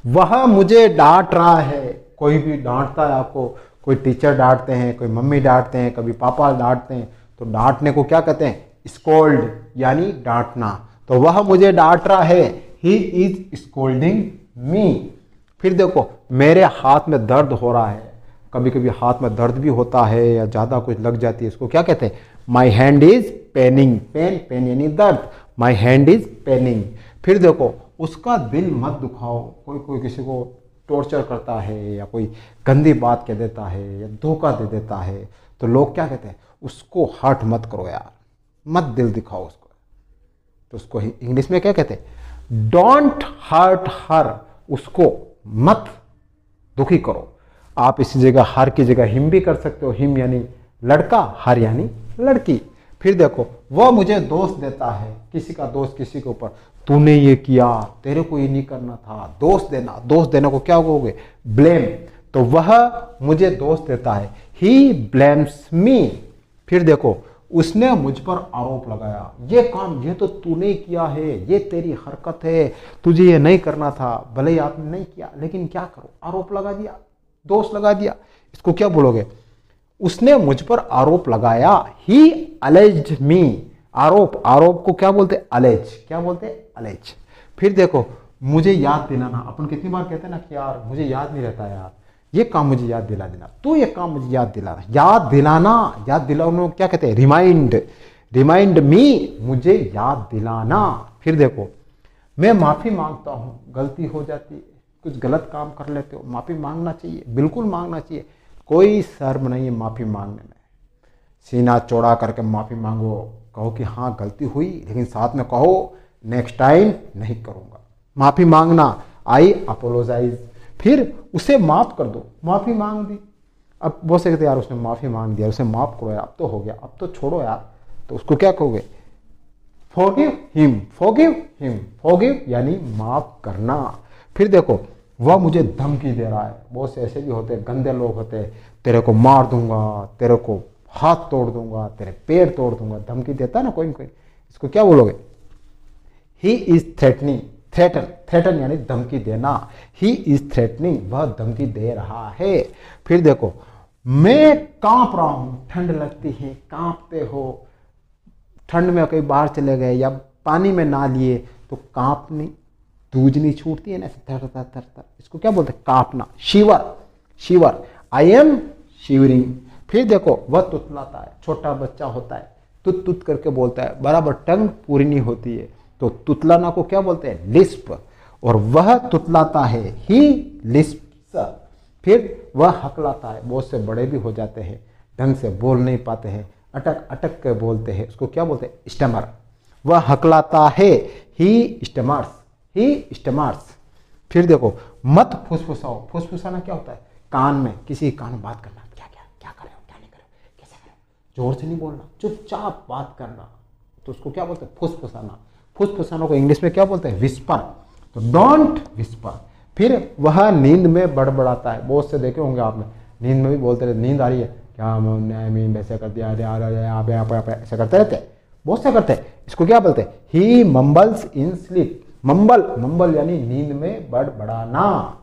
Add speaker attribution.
Speaker 1: वह मुझे डांट रहा है। कोई भी डांटता है आपको, कोई टीचर डांटते हैं, कोई मम्मी डांटते हैं, कभी पापा डांटते हैं, तो डांटने को क्या कहते हैं? स्कोल्ड, यानी डांटना। तो वह मुझे डांट रहा है, ही इज स्कोल्डिंग मी। फिर देखो, मेरे हाथ में दर्द हो रहा है। कभी कभी हाथ में दर्द भी होता है या ज्यादा कुछ लग जाती है, इसको क्या कहते हैं? My hand is paining. Pain, pain यानी दर्द। My hand is paining. फिर देखो, उसका दिल मत दुखाओ। कोई कोई किसी को टॉर्चर करता है या कोई गंदी बात कह देता है या धोखा दे देता है, तो लोग क्या कहते हैं? उसको हर्ट मत करो यार, मत दिल दिखाओ उसको। तो उसको ही इंग्लिश में क्या कहते हैं? Don't hurt her. उसको मत दुखी करो। आप इसी जगह हर की जगह हिम भी कर सकते हो। हिम यानी लड़का, हर यानी लड़की। फिर देखो, वह मुझे दोष देता है। किसी का दोष किसी के ऊपर, तूने ये किया, तेरे को ये नहीं करना था। दोष देना, दोष देने को क्या कहोगे? ब्लेम। तो वह मुझे दोष देता है, ही ब्लेम्स मी। फिर देखो, उसने मुझ पर आरोप लगाया। ये काम ये तो तूने किया है, ये तेरी हरकत है, तुझे ये नहीं करना था। भले ही आपने नहीं किया, लेकिन क्या करो, आरोप लगा दिया, दोष लगा दिया। इसको क्या बोलोगे? उसने मुझ पर आरोप लगाया। ही अलेज्ड मी। आरोप, आरोप को क्या बोलते? अलेज। क्या बोलते? अलेज। फिर देखो, मुझे याद दिलाना। अपन कितनी बार कहते हैं ना कि यार मुझे याद नहीं रहता यार, ये काम मुझे याद दिला देना, तो ये काम मुझे याद दिलाना। याद दिलाना, याद दिलाने को क्या कहते हैं? रिमाइंड। रिमाइंड मी, मुझे याद दिलाना। फिर देखो, मैं माफी मांगता हूं, गलती हो जाती है, कुछ गलत काम कर लेते हो, माफी मांगना चाहिए, बिल्कुल मांगना चाहिए। कोई शर्म नहीं है माफी मांगने में। सीना चौड़ा करके माफी मांगो, कहो कि हाँ गलती हुई, लेकिन साथ में कहो नेक्स्ट टाइम नहीं करूंगा। माफी मांगना, आई अपोलोजाइज। फिर उसे माफ कर दो। माफी मांग दी, अब बोल सकते यार उसने माफी मांग दिया, उसे माफ करो यार, अब तो हो गया, अब तो छोड़ो यार। तो उसको क्या कहोगे? Forgive him. Forgive him, forgive यानी माफ करना। फिर देखो, वह मुझे धमकी दे रहा है। बहुत से ऐसे भी होते हैं, गंदे लोग होते हैं, तेरे को मार दूंगा, तेरे को हाथ तोड़ दूंगा, तेरे पैर तोड़ दूंगा, धमकी देता है ना कोई न कोई। इसको क्या बोलोगे? He is threatening. Threaten, threaten यानी धमकी देना। ही इज थ्रेटनिंग, वह धमकी दे रहा है। फिर देखो, मैं कांप रहा हूं, ठंड लगती है, कांपते हो। ठंड में कहीं बाहर चले गए या पानी में ना लिए तो कांपनी, दूजनी छूटती है ना, थर थर थर थर। इसको क्या बोलते हैं? कांपना। शिवर, शिवर, आई एम शिवरिंग। फिर देखो, वह तुतलाता है। छोटा बच्चा होता है, तुत तुत करके बोलता है, बराबर टंग पूरी नहीं होती है, तो तुतलाना को क्या बोलते हैं? लिस्प। और वह तुतलाता है, ही लिस्प्स। फिर वह हकलाता है। बहुत से बड़े भी हो जाते हैं, ढंग से बोल नहीं पाते हैं, अटक अटक के बोलते हैं, उसको क्या बोलते हैं? स्टमर। वह हकलाता है, ही स्टमर्स, ही स्टमर्स। फिर देखो, मत फुसफुसाओ। फुसफुसाना क्या होता है? कान में, किसी कान में बात करना, क्या क्या क्या कर रहे हो, क्या नहीं कर रहे हो, कैसे कर रहे हो, जोर से नहीं बोलना, चुपचाप बात करना, तो उसको क्या बोलते हैं? फुसफुसाना। फुसफुसाना को इंग्लिश में क्या बोलते हैं? विस्पर। तो डोंट विस्पर। फिर वह नींद में बड़बड़ाता है। बहुत से देखे होंगे आपने, नींद में भी बोलते रहते, नींद आ रही है क्या, मीन वैसे कर दिया, ऐसा करते रहते हैं, बहुत से करते हैं। इसको क्या बोलते हैं? ही मम्बल्स इन स्लीप। मम्बल, मम्बल यानी नींद में बड़बड़ाना।